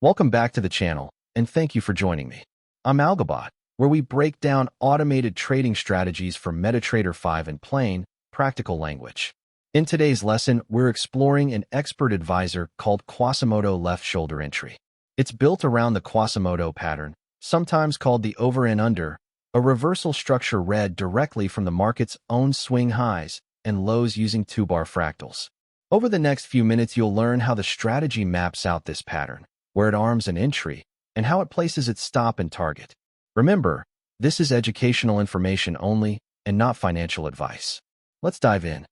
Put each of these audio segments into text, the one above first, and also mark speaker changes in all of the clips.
Speaker 1: Welcome back to the channel, and thank you for joining me. I'm AlgoBot, where we break down automated trading strategies for MetaTrader 5 in plain, practical language. In today's lesson, we're exploring an expert advisor called Quasimodo left shoulder entry. It's built around the Quasimodo pattern, sometimes called the over and under, a reversal structure read directly from the market's own swing highs and lows using two-bar fractals. Over the next few minutes, you'll learn how the strategy maps out this pattern, where it arms an entry, and how it places its stop and target. Remember, this is educational information only and not financial advice. Let's dive in.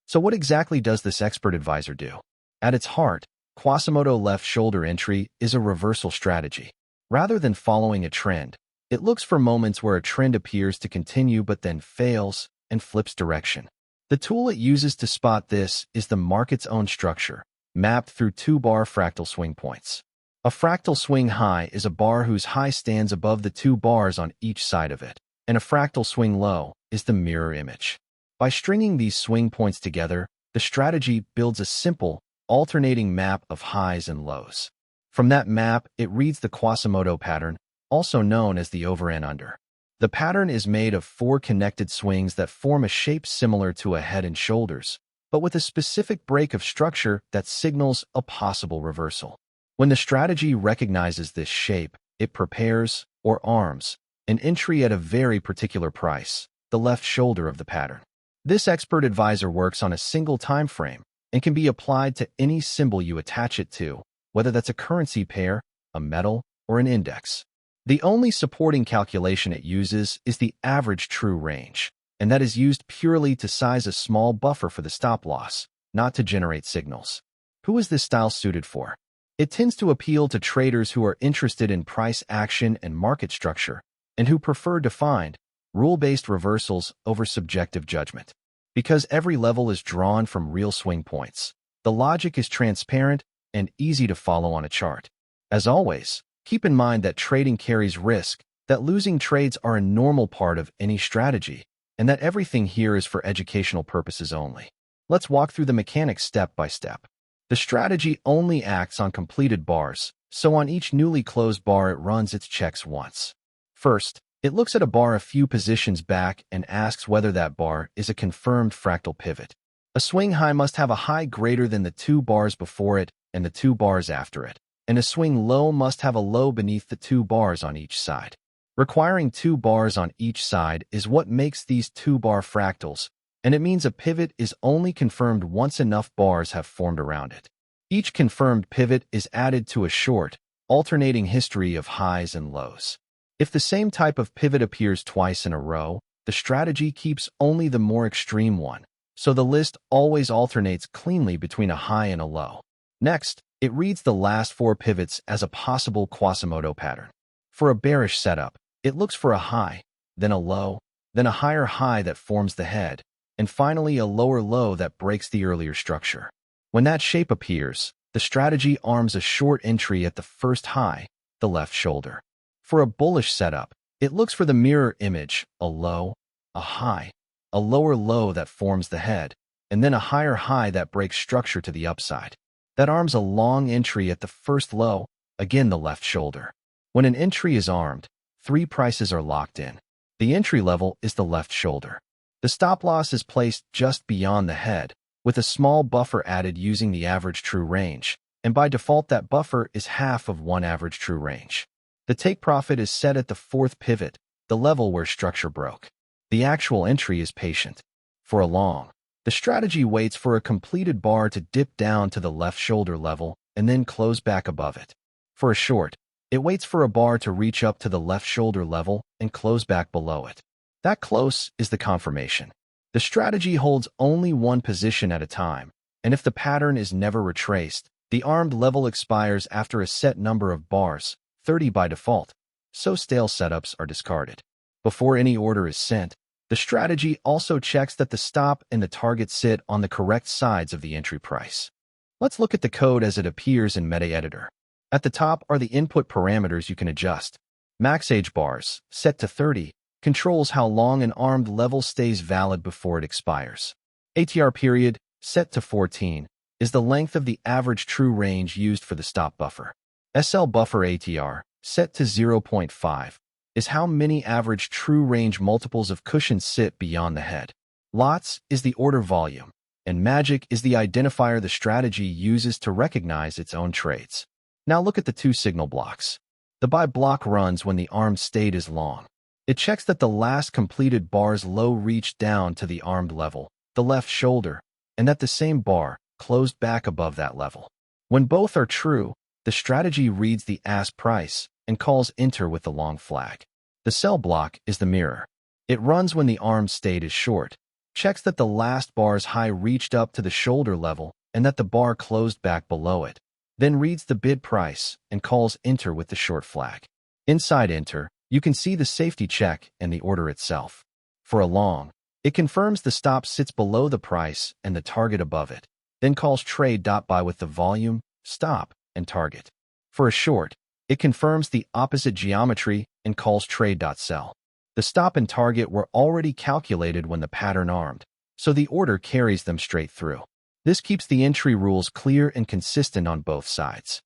Speaker 1: So what exactly does this expert advisor do? At its heart, Quasimodo left shoulder entry is a reversal strategy. Rather than following a trend, it looks for moments where a trend appears to continue but then fails and flips direction. The tool it uses to spot this is the market's own structure, mapped through two-bar fractal swing points. A fractal swing high is a bar whose high stands above the two bars on each side of it, and a fractal swing low is the mirror image. By stringing these swing points together, the strategy builds a simple, alternating map of highs and lows. From that map, it reads the Quasimodo pattern, also known as the over and under. The pattern is made of 4 connected swings that form a shape similar to a head and shoulders, but with a specific break of structure that signals a possible reversal. When the strategy recognizes this shape, it prepares, or arms, an entry at a very particular price, the left shoulder of the pattern. This expert advisor works on a single time frame and can be applied to any symbol you attach it to, whether that's a currency pair, a metal, or an index. The only supporting calculation it uses is the average true range, and that is used purely to size a small buffer for the stop loss, not to generate signals. Who is this style suited for? It tends to appeal to traders who are interested in price action and market structure, and who prefer defined, rule-based reversals over subjective judgment. Because every level is drawn from real swing points, the logic is transparent and easy to follow on a chart. As always, keep in mind that trading carries risk, that losing trades are a normal part of any strategy, and that everything here is for educational purposes only. Let's walk through the mechanics step by step. The strategy only acts on completed bars, so on each newly closed bar it runs its checks once. First, it looks at a bar a few positions back and asks whether that bar is a confirmed fractal pivot. A swing high must have a high greater than the 2 bars before it and the 2 bars after it, and a swing low must have a low beneath the 2 bars on each side. Requiring 2 bars on each side is what makes these 2-bar fractals, and it means a pivot is only confirmed once enough bars have formed around it. Each confirmed pivot is added to a short, alternating history of highs and lows. If the same type of pivot appears twice in a row, the strategy keeps only the more extreme one, so the list always alternates cleanly between a high and a low. Next, it reads the last 4 pivots as a possible Quasimodo pattern. For a bearish setup, it looks for a high, then a low, then a higher high that forms the head, and finally a lower low that breaks the earlier structure. When that shape appears, the strategy arms a short entry at the first high, the left shoulder. For a bullish setup, it looks for the mirror image, a low, a high, a lower low that forms the head, and then a higher high that breaks structure to the upside. That arms a long entry at the first low, again the left shoulder. When an entry is armed, 3 prices are locked in. The entry level is the left shoulder. The stop loss is placed just beyond the head, with a small buffer added using the average true range, and by default that buffer is half of 1 average true range. The take profit is set at the 4th pivot, the level where structure broke. The actual entry is patient. For a long, the strategy waits for a completed bar to dip down to the left shoulder level and then close back above it. For a short, it waits for a bar to reach up to the left shoulder level and close back below it. That close is the confirmation. The strategy holds only one position at a time, and if the pattern is never retraced, the armed level expires after a set number of bars, 30 by default, so stale setups are discarded. Before any order is sent, the strategy also checks that the stop and the target sit on the correct sides of the entry price. Let's look at the code as it appears in MetaEditor. At the top are the input parameters you can adjust. MaxAgeBars, set to 30, controls how long an armed level stays valid before it expires. AtrPeriod, set to 14, is the length of the average true range used for the stop buffer. SlBufferAtr, set to 0.5, is how many average true range multiples of cushion sit beyond the head. Lots is the order volume, and magic is the identifier the strategy uses to recognize its own trades. Now look at the two signal blocks. The buy block runs when the armed state is long. It checks that the last completed bar's low reached down to the armed level, the left shoulder, and that the same bar closed back above that level. When both are true, the strategy reads the ask price and calls enter with the long flag. The sell block is the mirror. It runs when the armed state is short, checks that the last bar's high reached up to the shoulder level and that the bar closed back below it, then reads the bid price and calls enter with the short flag. Inside enter, you can see the safety check and the order itself. For a long, it confirms the stop sits below the price and the target above it, then calls trade.buy with the volume, stop, and target. For a short, it confirms the opposite geometry and calls trade.sell. The stop and target were already calculated when the pattern armed, so the order carries them straight through. This keeps the entry rules clear and consistent on both sides.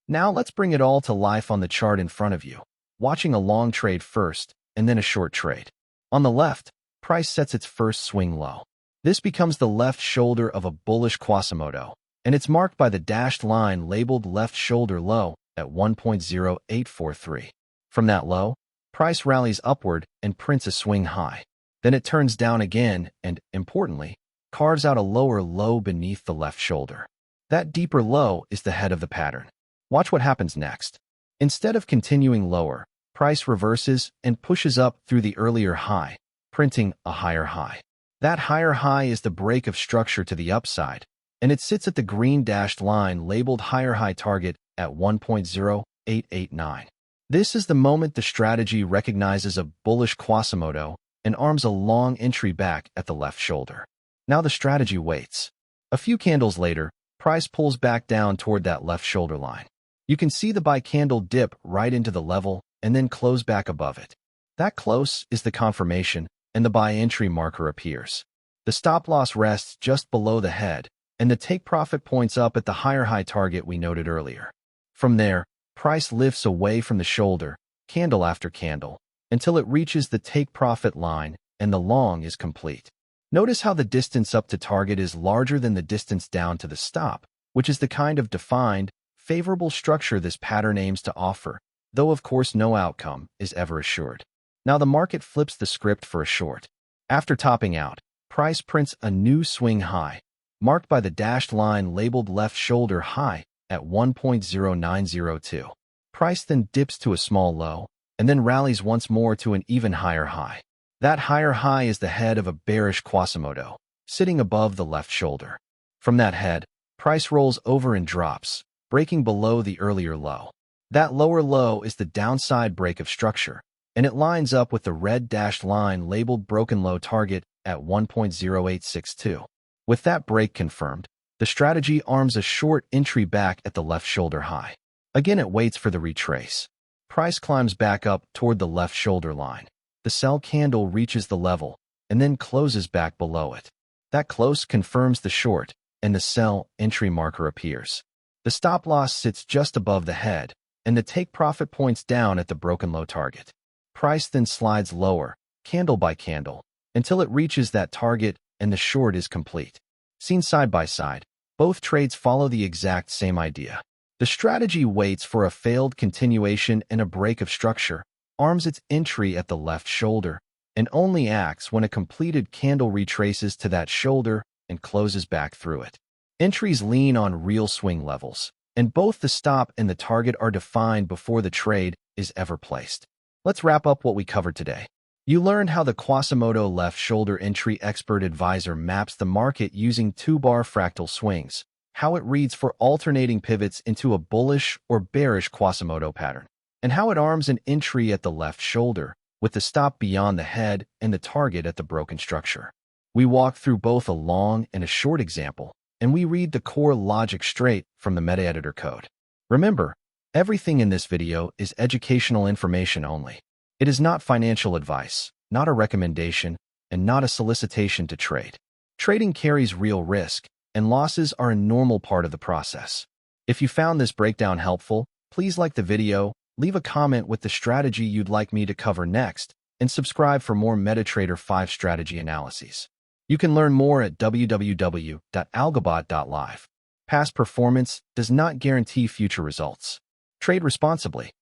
Speaker 1: Now let's bring it all to life on the chart in front of you, watching a long trade first and then a short trade. On the left, price sets its first swing low. This becomes the left shoulder of a bullish Quasimodo, and it's marked by the dashed line labeled left shoulder low at 1.0843. From that low, price rallies upward and prints a swing high. Then it turns down again and, importantly, carves out a lower low beneath the left shoulder. That deeper low is the head of the pattern. Watch what happens next. Instead of continuing lower, price reverses and pushes up through the earlier high, printing a higher high. That higher high is the break of structure to the upside, and it sits at the green dashed line labeled higher high target at 1.0889. This is the moment the strategy recognizes a bullish Quasimodo and arms a long entry back at the left shoulder. Now the strategy waits. A few candles later, price pulls back down toward that left shoulder line. You can see the buy candle dip right into the level and then close back above it. That close is the confirmation, and the buy entry marker appears. The stop loss rests just below the head, and the take profit points up at the higher high target we noted earlier. From there, price lifts away from the shoulder, candle after candle, until it reaches the take profit line and the long is complete. Notice how the distance up to target is larger than the distance down to the stop, which is the kind of defined, favorable structure this pattern aims to offer, though of course no outcome is ever assured. Now the market flips the script for a short. After topping out, price prints a new swing high, marked by the dashed line labeled left shoulder high at 1.0902. Price then dips to a small low, and then rallies once more to an even higher high. That higher high is the head of a bearish Quasimodo, sitting above the left shoulder. From that head, price rolls over and drops, breaking below the earlier low. That lower low is the downside break of structure, and it lines up with the red dashed line labeled broken low target at 1.0862. With that break confirmed, the strategy arms a short entry back at the left shoulder high. Again, it waits for the retrace. Price climbs back up toward the left shoulder line. The sell candle reaches the level and then closes back below it. That close confirms the short, and the sell entry marker appears. The stop loss sits just above the head, and the take profit points down at the broken low target. Price then slides lower, candle by candle, until it reaches that target and the short is complete. Seen side by side, both trades follow the exact same idea. The strategy waits for a failed continuation and a break of structure, arms its entry at the left shoulder, and only acts when a completed candle retraces to that shoulder and closes back through it. Entries lean on real swing levels, and both the stop and the target are defined before the trade is ever placed. Let's wrap up what we covered today. You learned how the Quasimodo left shoulder entry expert advisor maps the market using two-bar fractal swings, how it reads for alternating pivots into a bullish or bearish Quasimodo pattern, and how it arms an entry at the left shoulder, with the stop beyond the head and the target at the broken structure. We walked through both a long and a short example, and we read the core logic straight from the MetaEditor code. Remember, everything in this video is educational information only. It is not financial advice, not a recommendation, and not a solicitation to trade. Trading carries real risk, and losses are a normal part of the process. If you found this breakdown helpful, Please like the video, leave a comment with the strategy you'd like me to cover next, and subscribe for more MetaTrader 5 strategy analyses. You can learn more at www.algobot.live. Past performance does not guarantee future results. Trade responsibly.